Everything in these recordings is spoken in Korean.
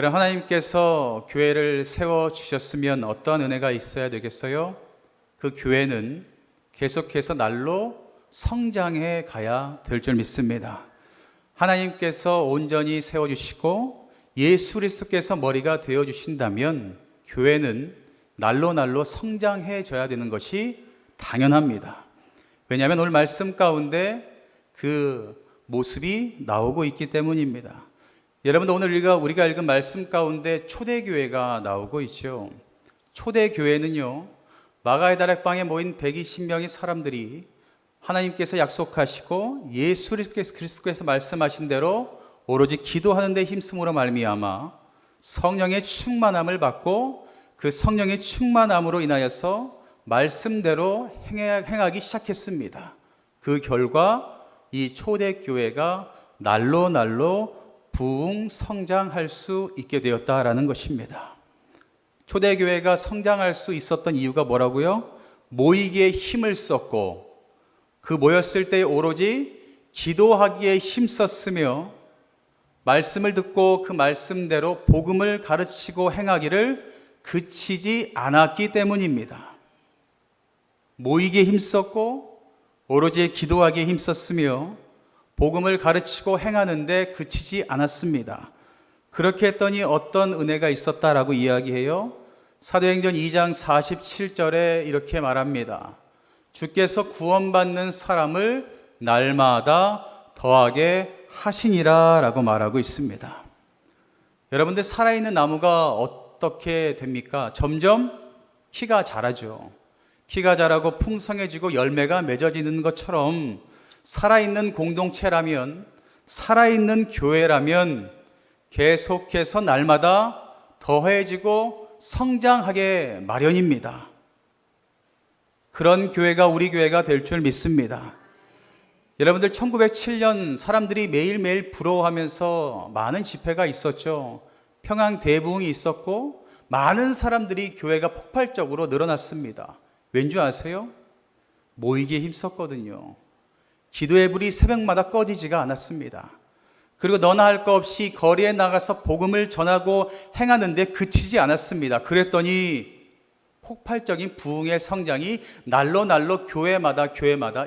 여러분, 하나님께서 교회를 세워주셨으면 어떤 은혜가 있어야 되겠어요? 그 교회는 계속해서 날로 성장해 가야 될 줄 믿습니다. 하나님께서 온전히 세워주시고 예수 그리스도께서 머리가 되어주신다면 교회는 날로 성장해져야 되는 것이 당연합니다. 왜냐하면 오늘 말씀 가운데 그 모습이 나오고 있기 때문입니다. 여러분들, 오늘 우리가 읽은 말씀 가운데 초대교회가 나오고 있죠. 초대교회는요, 마가의 다락방에 모인 120명의 사람들이 하나님께서 약속하시고 예수 그리스도께서 말씀하신 대로 오로지 기도하는 데 힘쓰므로 말미암아 성령의 충만함을 받고 그 성령의 충만함으로 인하여서 말씀대로 행하기 시작했습니다. 그 결과 이 초대교회가 날로 부흥 성장할 수 있게 되었다라는 것입니다. 초대교회가 성장할 수 있었던 이유가 뭐라고요? 모이기에 힘을 썼고 그 모였을 때 오로지 기도하기에 힘썼으며 말씀을 듣고 그 말씀대로 복음을 가르치고 행하기를 그치지 않았기 때문입니다. 모이기에 힘썼고 오로지 기도하기에 힘썼으며 복음을 가르치고 행하는데 그치지 않았습니다. 그렇게 했더니 어떤 은혜가 있었다라고 이야기해요. 사도행전 2장 47절에 이렇게 말합니다. 주께서 구원받는 사람을 날마다 더하게 하시니라 라고 말하고 있습니다. 여러분들, 살아있는 나무가 어떻게 됩니까? 점점 키가 자라죠. 키가 자라고 풍성해지고 열매가 맺어지는 것처럼 살아있는 공동체라면, 살아있는 교회라면 계속해서 날마다 더해지고 성장하게 마련입니다. 그런 교회가 우리 교회가 될 줄 믿습니다. 여러분들, 1907년 사람들이 매일매일 부러워하면서 많은 집회가 있었죠. 평양 대부흥이 있었고 많은 사람들이 교회가 폭발적으로 늘어났습니다. 왠지 아세요? 모이기에 힘썼거든요. 기도의 불이 새벽마다 꺼지지가 않았습니다. 그리고 너나 할 거 없이 거리에 나가서 복음을 전하고 행하는데 그치지 않았습니다. 그랬더니 폭발적인 부흥의 성장이 날로 교회마다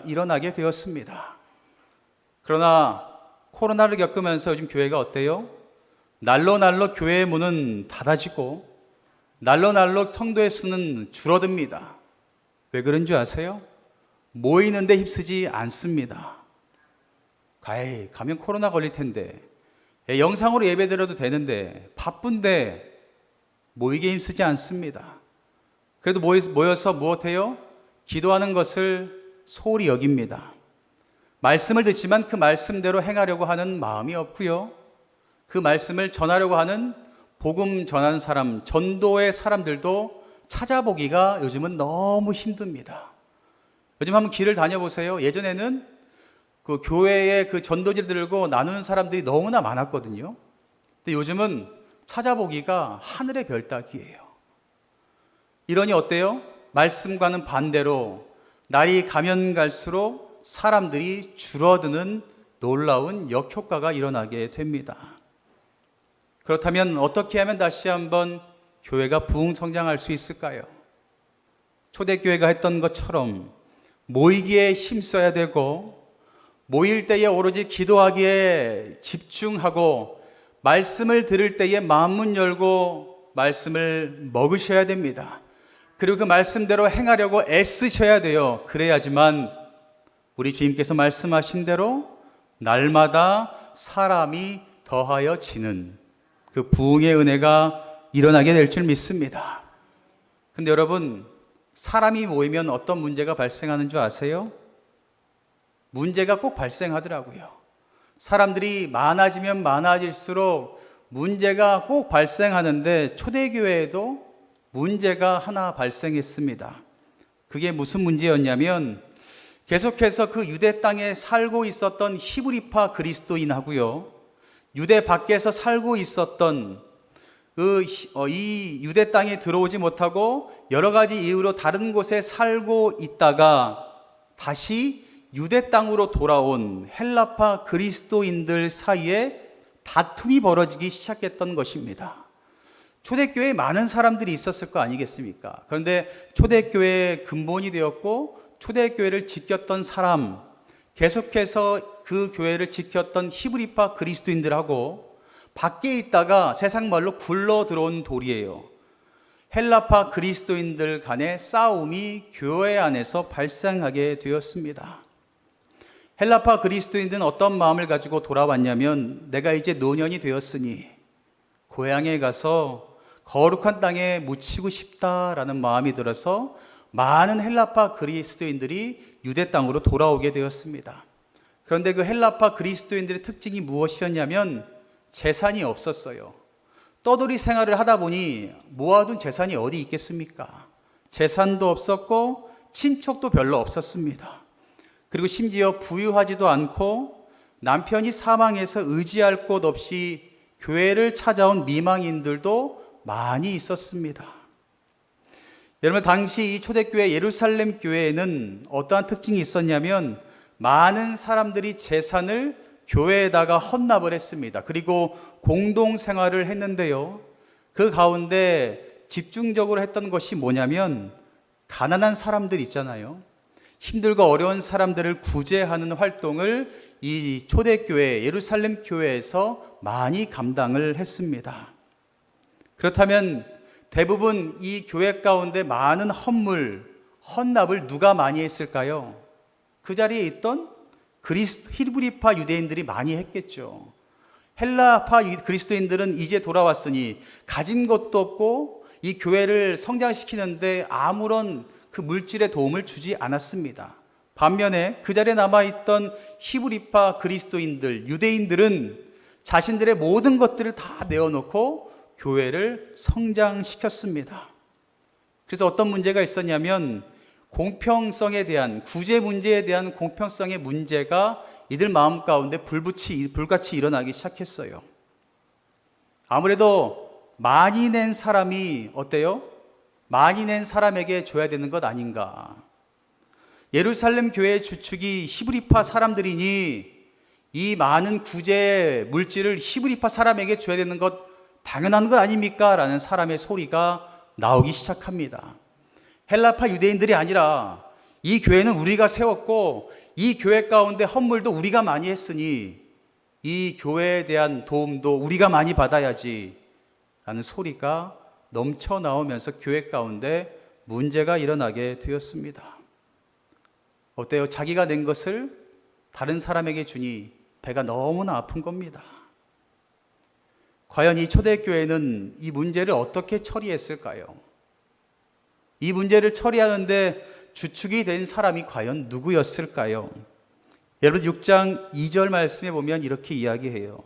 일어나게 되었습니다. 그러나 코로나를 겪으면서 요즘 교회가 어때요? 날로 교회의 문은 닫아지고 날로 성도의 수는 줄어듭니다. 왜 그런 줄 아세요? 모이는데 힘쓰지 않습니다. 가면 코로나 걸릴 텐데, 영상으로 예배 드려도 되는데, 바쁜데 모이기에 힘쓰지 않습니다. 그래도 모여서 무엇해요? 기도하는 것을 소홀히 여깁니다. 말씀을 듣지만 그 말씀대로 행하려고 하는 마음이 없고요. 그 말씀을 전하려고 하는 복음 전하는 사람, 전도의 사람들도 찾아보기가 요즘은 너무 힘듭니다. 요즘 한번 길을 다녀보세요. 예전에는 그 교회에 그 전도지를 들고 나누는 사람들이 너무나 많았거든요. 근데 요즘은 찾아보기가 하늘의 별 따기예요. 이러니 어때요? 말씀과는 반대로 날이 가면 갈수록 사람들이 줄어드는 놀라운 역효과가 일어나게 됩니다. 그렇다면 어떻게 하면 다시 한번 교회가 부흥 성장할 수 있을까요? 초대교회가 했던 것처럼 모이기에 힘써야 되고, 모일 때에 오로지 기도하기에 집중하고, 말씀을 들을 때에 마음문 열고 말씀을 먹으셔야 됩니다. 그리고 그 말씀대로 행하려고 애쓰셔야 돼요. 그래야지만 우리 주님께서 말씀하신 대로 날마다 사람이 더하여지는 그 부흥의 은혜가 일어나게 될 줄 믿습니다. 근데 여러분, 사람이 모이면 어떤 문제가 발생하는 줄 아세요? 문제가 꼭 발생하더라고요. 사람들이 많아지면 많아질수록 문제가 꼭 발생하는데 초대교회에도 문제가 하나 발생했습니다. 그게 무슨 문제였냐면 계속해서 그 유대 땅에 살고 있었던 히브리파 그리스도인하고요, 유대 밖에서 살고 있었던 이 유대 땅에 들어오지 못하고 여러 가지 이유로 다른 곳에 살고 있다가 다시 유대 땅으로 돌아온 헬라파 그리스도인들 사이에 다툼이 벌어지기 시작했던 것입니다. 초대교회에 많은 사람들이 있었을 거 아니겠습니까? 그런데 초대교회의 근본이 되었고 초대교회를 지켰던 사람, 계속해서 그 교회를 지켰던 히브리파 그리스도인들하고 밖에 있다가 세상 말로 굴러 들어온 돌이에요. 헬라파 그리스도인들 간의 싸움이 교회 안에서 발생하게 되었습니다. 헬라파 그리스도인들은 어떤 마음을 가지고 돌아왔냐면, 내가 이제 노년이 되었으니 고향에 가서 거룩한 땅에 묻히고 싶다라는 마음이 들어서 많은 헬라파 그리스도인들이 유대 땅으로 돌아오게 되었습니다. 그런데 그 헬라파 그리스도인들의 특징이 무엇이었냐면 재산이 없었어요. 떠돌이 생활을 하다 보니 모아둔 재산이 어디 있겠습니까? 재산도 없었고 친척도 별로 없었습니다. 그리고 심지어 부유하지도 않고 남편이 사망해서 의지할 곳 없이 교회를 찾아온 미망인들도 많이 있었습니다. 여러분, 당시 이 초대교회 예루살렘 교회에는 어떠한 특징이 있었냐면 많은 사람들이 재산을 교회에다가 헌납을 했습니다. 그리고 공동생활을 했는데요, 그 가운데 집중적으로 했던 것이 뭐냐면 가난한 사람들 있잖아요. 힘들고 어려운 사람들을 구제하는 활동을 이 초대교회 예루살렘 교회에서 많이 감당을 했습니다. 그렇다면 대부분 이 교회 가운데 많은 헌납을 누가 많이 했을까요? 그 자리에 있던 히브리파 유대인들이 많이 했겠죠. 헬라파 그리스도인들은 이제 돌아왔으니 가진 것도 없고 이 교회를 성장시키는데 아무런 그 물질의 도움을 주지 않았습니다. 반면에 그 자리에 남아있던 히브리파 그리스도인들, 유대인들은 자신들의 모든 것들을 다 내어놓고 교회를 성장시켰습니다. 그래서 어떤 문제가 있었냐면 공평성에 대한, 구제 문제에 대한 공평성의 문제가 이들 마음 가운데 불같이 일어나기 시작했어요. 아무래도 많이 낸 사람이 어때요? 많이 낸 사람에게 줘야 되는 것 아닌가. 예루살렘 교회의 주축이 히브리파 사람들이니 이 많은 구제 물질을 히브리파 사람에게 줘야 되는 것 당연한 것 아닙니까? 라는 사람의 소리가 나오기 시작합니다. 헬라파 유대인들이 아니라 이 교회는 우리가 세웠고 이 교회 가운데 헌물도 우리가 많이 했으니 이 교회에 대한 도움도 우리가 많이 받아야지 라는 소리가 넘쳐 나오면서 교회 가운데 문제가 일어나게 되었습니다. 어때요? 자기가 낸 것을 다른 사람에게 주니 배가 너무나 아픈 겁니다. 과연 이 초대교회는 이 문제를 어떻게 처리했을까요? 이 문제를 처리하는데 주축이 된 사람이 과연 누구였을까요? 여러분, 6장 2절 말씀에 보면 이렇게 이야기해요.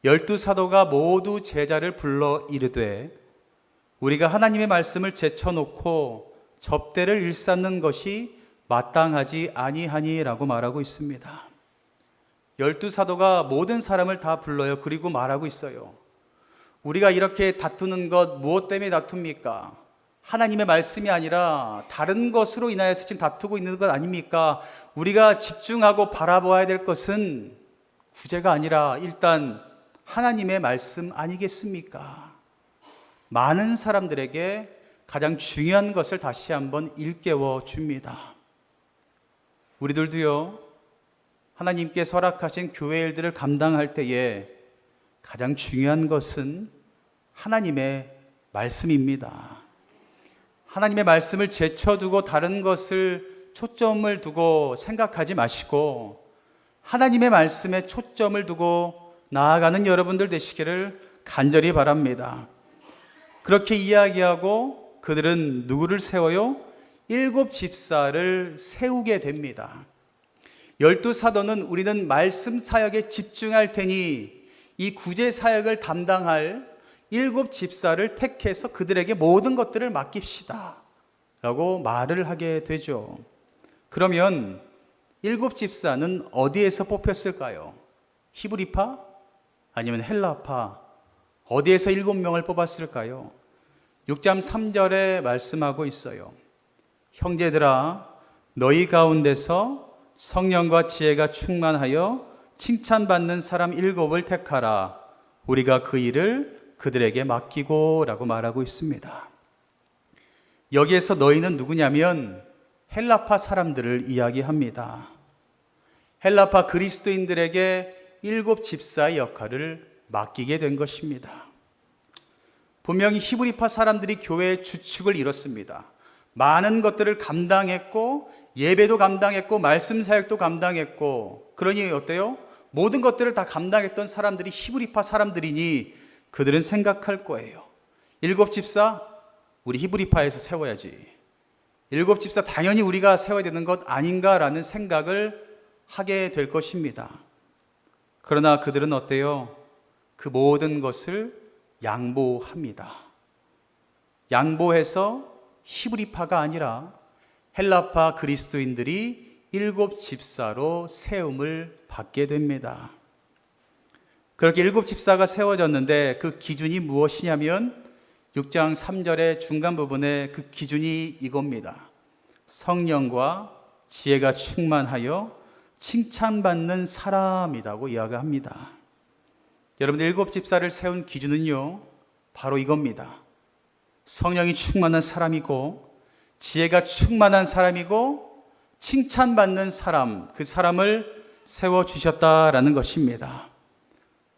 12사도가 모두 제자를 불러 이르되 우리가 하나님의 말씀을 제쳐놓고 접대를 일삼는 것이 마땅하지 아니하니라고 말하고 있습니다. 12사도가 모든 사람을 다 불러요. 그리고 말하고 있어요. 우리가 이렇게 다투는 것 무엇 때문에 다툽니까? 하나님의 말씀이 아니라 다른 것으로 인하여서 지금 다투고 있는 것 아닙니까? 우리가 집중하고 바라봐야 될 것은 구제가 아니라 일단 하나님의 말씀 아니겠습니까? 많은 사람들에게 가장 중요한 것을 다시 한번 일깨워 줍니다. 우리들도요, 하나님께 허락하신 교회 일들을 감당할 때에 가장 중요한 것은 하나님의 말씀입니다. 하나님의 말씀을 제쳐두고 다른 것을 초점을 두고 생각하지 마시고 하나님의 말씀에 초점을 두고 나아가는 여러분들 되시기를 간절히 바랍니다. 그렇게 이야기하고 그들은 누구를 세워요? 7 집사를 세우게 됩니다. 12사도는 우리는 말씀 사역에 집중할 테니 이 구제 사역을 담당할 7 집사를 택해서 그들에게 모든 것들을 맡깁시다 라고 말을 하게 되죠. 그러면 7 집사는 어디에서 뽑혔을까요? 히브리파? 아니면 헬라파? 어디에서 7명을 뽑았을까요? 6장 3절에 말씀하고 있어요. 형제들아, 너희 가운데서 성령과 지혜가 충만하여 칭찬받는 사람 7을 택하라. 우리가 그 일을 그들에게 맡기고 라고 말하고 있습니다. 여기에서 너희는 누구냐면 헬라파 사람들을 이야기합니다. 헬라파 그리스도인들에게 7 집사의 역할을 맡기게 된 것입니다. 분명히 히브리파 사람들이 교회의 주축을 이뤘습니다. 많은 것들을 감당했고 예배도 감당했고 말씀 사역도 감당했고, 그러니 어때요? 모든 것들을 다 감당했던 사람들이 히브리파 사람들이니 그들은 생각할 거예요. 7 집사 우리 히브리파에서 세워야지. 7 집사 당연히 우리가 세워야 되는 것 아닌가라는 생각을 하게 될 것입니다. 그러나 그들은 어때요? 그 모든 것을 양보합니다. 양보해서 히브리파가 아니라 헬라파 그리스도인들이 7 집사로 세움을 받게 됩니다. 그렇게 7 집사가 세워졌는데 그 기준이 무엇이냐면 6장 3절의 중간 부분에 그 기준이 이겁니다. 성령과 지혜가 충만하여 칭찬받는 사람이라고 이야기합니다. 여러분들 7 집사를 세운 기준은요, 바로 이겁니다. 성령이 충만한 사람이고 지혜가 충만한 사람이고 칭찬받는 사람, 그 사람을 세워주셨다라는 것입니다.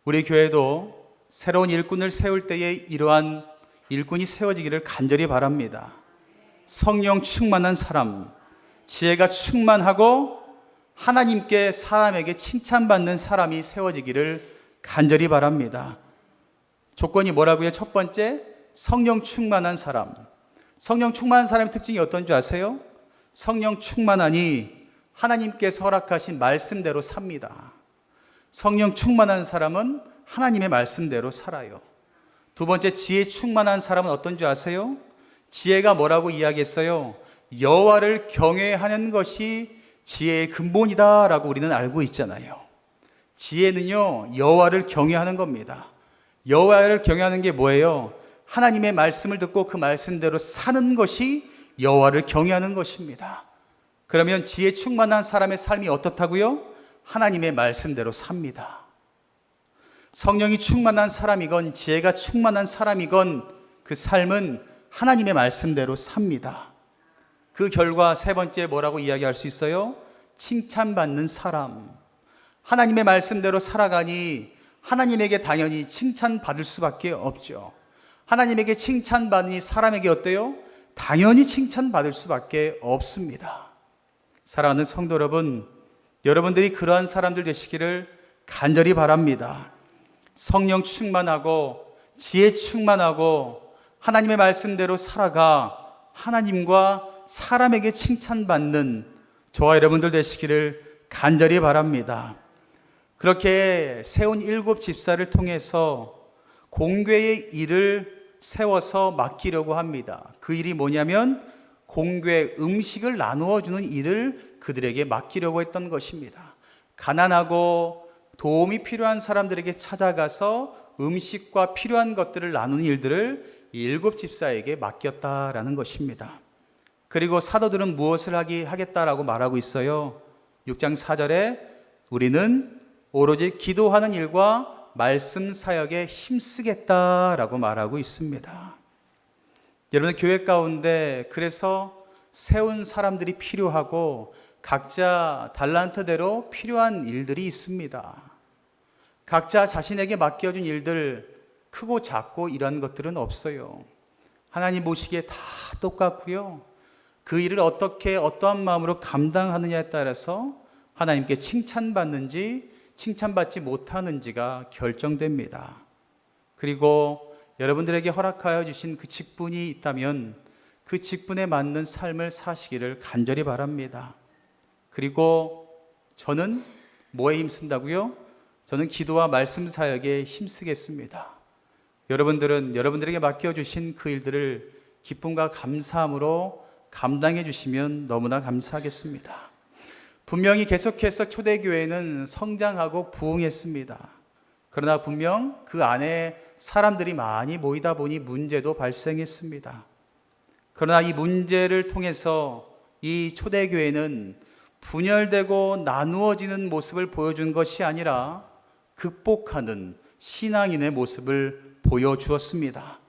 우리 교회도 새로운 일꾼을 세울 때에 이러한 일꾼이 세워지기를 간절히 바랍니다. 성령 충만한 사람, 지혜가 충만하고 하나님께 사람에게 칭찬받는 사람이 세워지기를 간절히 바랍니다. 조건이 뭐라고요? 첫 번째, 성령 충만한 사람. 성령 충만한 사람의 특징이 어떤 줄 아세요? 성령 충만하니 하나님께서 허락하신 말씀대로 삽니다. 성령 충만한 사람은 하나님의 말씀대로 살아요. 두 번째, 지혜 충만한 사람은 어떤 줄 아세요? 지혜가 뭐라고 이야기했어요? 여호와를 경외하는 것이 지혜의 근본이다라고 우리는 알고 있잖아요. 지혜는요, 여호와를 경외하는 겁니다. 여호와를 경외하는 게 뭐예요? 하나님의 말씀을 듣고 그 말씀대로 사는 것이 여호와를 경외하는 것입니다. 그러면 지혜 충만한 사람의 삶이 어떻다고요? 하나님의 말씀대로 삽니다. 성령이 충만한 사람이건 지혜가 충만한 사람이건 그 삶은 하나님의 말씀대로 삽니다. 그 결과 세 번째 뭐라고 이야기할 수 있어요? 칭찬받는 사람. 하나님의 말씀대로 살아가니 하나님에게 당연히 칭찬받을 수밖에 없죠. 하나님에게 칭찬받으니 사람에게 어때요? 당연히 칭찬받을 수밖에 없습니다. 사랑하는 성도 여러분, 여러분들이 그러한 사람들 되시기를 간절히 바랍니다. 성령 충만하고 지혜 충만하고 하나님의 말씀대로 살아가 하나님과 사람에게 칭찬받는 저와 여러분들 되시기를 간절히 바랍니다. 그렇게 세운 7 집사를 통해서 공궤의 일을 세워서 맡기려고 합니다. 그 일이 뭐냐면 공궤 음식을 나누어 주는 일을 그들에게 맡기려고 했던 것입니다. 가난하고 도움이 필요한 사람들에게 찾아가서 음식과 필요한 것들을 나누는 일들을 7 집사에게 맡겼다라는 것입니다. 그리고 사도들은 무엇을 하겠다라고 말하고 있어요? 6장 4절에 우리는 오로지 기도하는 일과 말씀 사역에 힘쓰겠다라고 말하고 있습니다. 여러분, 교회 가운데 그래서 세운 사람들이 필요하고 각자 달란트대로 필요한 일들이 있습니다. 각자 자신에게 맡겨준 일들, 크고 작고 이런 것들은 없어요. 하나님 보시기에 다 똑같고요. 그 일을 어떻게 어떠한 마음으로 감당하느냐에 따라서 하나님께 칭찬받는지 칭찬받지 못하는지가 결정됩니다. 그리고 여러분들에게 허락하여 주신 그 직분이 있다면 그 직분에 맞는 삶을 사시기를 간절히 바랍니다. 그리고 저는 뭐에 힘쓴다고요? 저는 기도와 말씀 사역에 힘쓰겠습니다. 여러분들은 여러분들에게 맡겨주신 그 일들을 기쁨과 감사함으로 감당해 주시면 너무나 감사하겠습니다. 분명히 계속해서 초대교회는 성장하고 부흥했습니다. 그러나 분명 그 안에 사람들이 많이 모이다 보니 문제도 발생했습니다. 그러나 이 문제를 통해서 이 초대교회는 분열되고 나누어지는 모습을 보여준 것이 아니라 극복하는 신앙인의 모습을 보여주었습니다.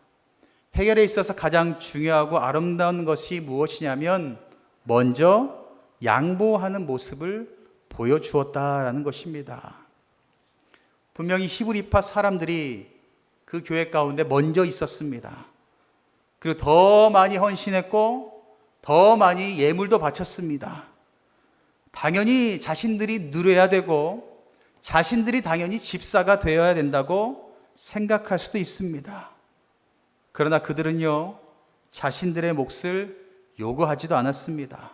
해결에 있어서 가장 중요하고 아름다운 것이 무엇이냐면 먼저 양보하는 모습을 보여주었다라는 것입니다. 분명히 히브리파 사람들이 그 교회 가운데 먼저 있었습니다. 그리고 더 많이 헌신했고 더 많이 예물도 바쳤습니다. 당연히 자신들이 누려야 되고 자신들이 당연히 집사가 되어야 된다고 생각할 수도 있습니다. 그러나 그들은요, 자신들의 몫을 요구하지도 않았습니다.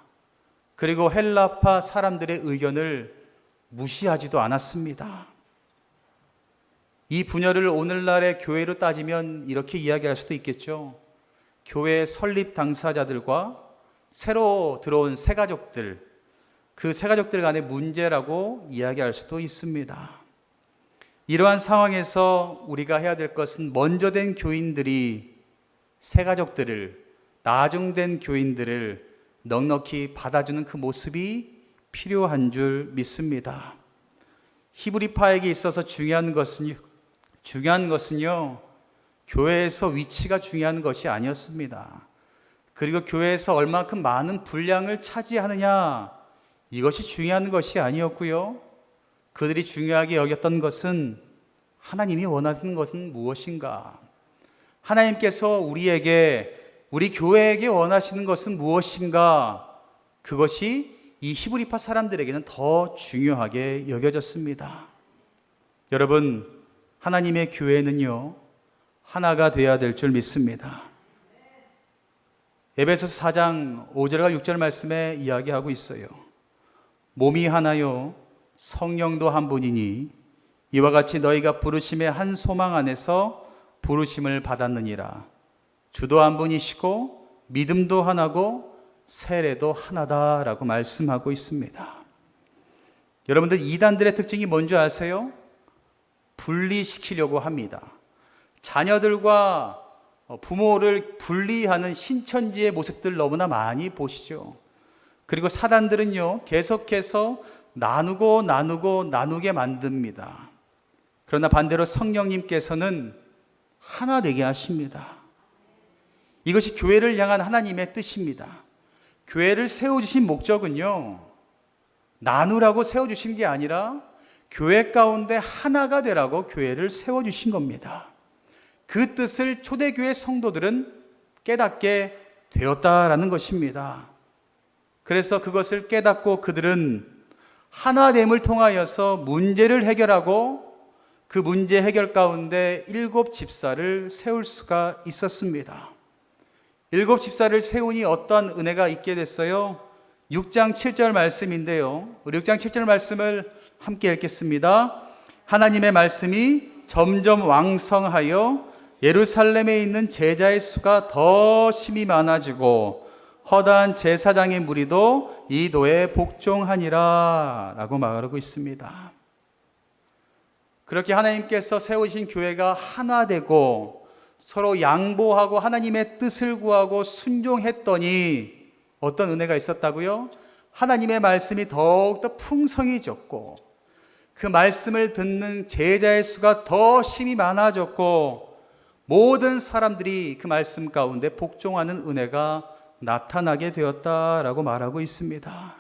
그리고 헬라파 사람들의 의견을 무시하지도 않았습니다. 이 분열을 오늘날의 교회로 따지면 이렇게 이야기할 수도 있겠죠. 교회 설립 당사자들과 새로 들어온 새가족들, 그 새가족들 간의 문제라고 이야기할 수도 있습니다. 이러한 상황에서 우리가 해야 될 것은 먼저 된 교인들이 새가족들을, 나중된 교인들을 넉넉히 받아주는 그 모습이 필요한 줄 믿습니다. 히브리파에게 있어서 중요한 것은요, 교회에서 위치가 중요한 것이 아니었습니다. 그리고 교회에서 얼마큼 많은 분량을 차지하느냐, 이것이 중요한 것이 아니었고요. 그들이 중요하게 여겼던 것은 하나님이 원하는 것은 무엇인가? 하나님께서 우리 교회에게 원하시는 것은 무엇인가? 그것이 이 히브리파 사람들에게는 더 중요하게 여겨졌습니다. 여러분, 하나님의 교회는요, 하나가 되어야 될 줄 믿습니다. 에베소서 4장 5절과 6절 말씀에 이야기하고 있어요. 몸이 하나요 성령도 한 분이니 이와 같이 너희가 부르심의 한 소망 안에서 부르심을 받았느니라. 주도 한 분이시고 믿음도 하나고 세례도 하나다라고 말씀하고 있습니다. 여러분들 이단들의 특징이 뭔지 아세요? 분리시키려고 합니다. 자녀들과 부모를 분리하는 신천지의 모습들 너무나 많이 보시죠. 그리고 사단들은요, 계속해서 나누게 만듭니다. 그러나 반대로 성령님께서는 하나 되게 하십니다. 이것이 교회를 향한 하나님의 뜻입니다. 교회를 세워주신 목적은요, 나누라고 세워주신 게 아니라 교회 가운데 하나가 되라고 교회를 세워주신 겁니다. 그 뜻을 초대교회 성도들은 깨닫게 되었다라는 것입니다. 그래서 그것을 깨닫고 그들은 하나됨을 통하여서 문제를 해결하고 그 문제 해결 가운데 7 집사를 세울 수가 있었습니다. 7 집사를 세우니 어떠한 은혜가 있게 됐어요? 6장 7절 말씀인데요. 우리 6장 7절 말씀을 함께 읽겠습니다. 하나님의 말씀이 점점 왕성하여 예루살렘에 있는 제자의 수가 더 심히 많아지고 허다한 제사장의 무리도 이 도에 복종하니라 라고 말하고 있습니다. 그렇게 하나님께서 세우신 교회가 하나 되고 서로 양보하고 하나님의 뜻을 구하고 순종했더니 어떤 은혜가 있었다고요? 하나님의 말씀이 더욱더 풍성해졌고 그 말씀을 듣는 제자의 수가 더 심히 많아졌고 모든 사람들이 그 말씀 가운데 복종하는 은혜가 나타나게 되었다라고 말하고 있습니다.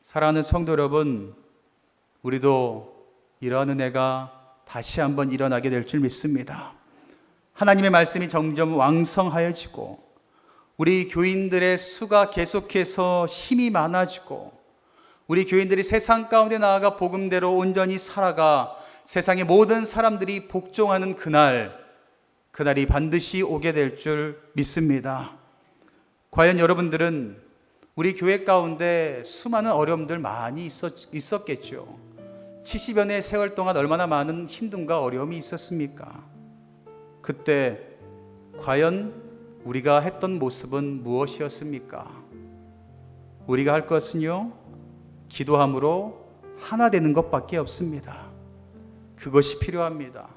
사랑하는 성도 여러분, 우리도 이러한 은혜가 다시 한번 일어나게 될 줄 믿습니다. 하나님의 말씀이 점점 왕성하여지고 우리 교인들의 수가 계속해서 힘이 많아지고 우리 교인들이 세상 가운데 나아가 복음대로 온전히 살아가 세상의 모든 사람들이 복종하는 그날이 반드시 오게 될 줄 믿습니다. 과연 여러분들은 우리 교회 가운데 수많은 어려움들 많이 있었겠죠. 70여년의 세월 동안 얼마나 많은 힘듦과 어려움이 있었습니까? 그때 과연 우리가 했던 모습은 무엇이었습니까? 우리가 할 것은요, 기도함으로 하나 되는 것밖에 없습니다. 그것이 필요합니다.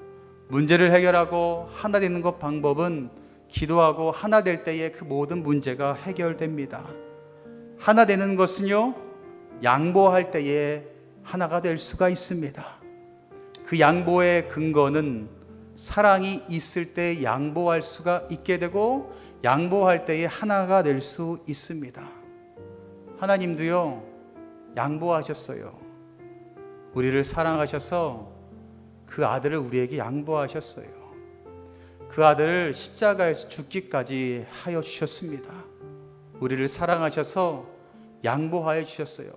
문제를 해결하고 하나 되는 것 방법은 기도하고 하나 될 때에 그 모든 문제가 해결됩니다. 하나 되는 것은요, 양보할 때에 하나가 될 수가 있습니다. 그 양보의 근거는 사랑이 있을 때 양보할 수가 있게 되고 양보할 때에 하나가 될 수 있습니다. 하나님도요, 양보하셨어요. 우리를 사랑하셔서 그 아들을 우리에게 양보하셨어요. 그 아들을 십자가에서 죽기까지 하여 주셨습니다. 우리를 사랑하셔서 양보하여 주셨어요.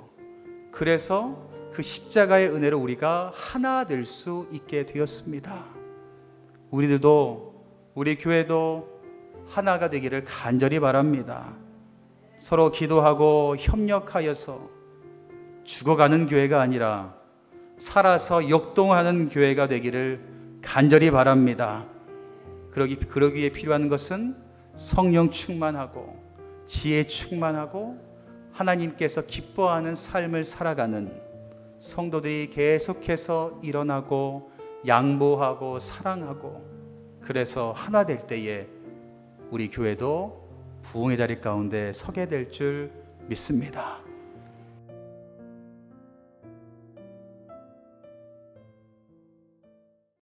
그래서 그 십자가의 은혜로 우리가 하나 될 수 있게 되었습니다. 우리들도, 우리 교회도 하나가 되기를 간절히 바랍니다. 서로 기도하고 협력하여서 죽어가는 교회가 아니라 살아서 역동하는 교회가 되기를 간절히 바랍니다. 그러기에 필요한 것은 성령 충만하고 지혜 충만하고 하나님께서 기뻐하는 삶을 살아가는 성도들이 계속해서 일어나고 양보하고 사랑하고, 그래서 하나 될 때에 우리 교회도 부흥의 자리 가운데 서게 될 줄 믿습니다.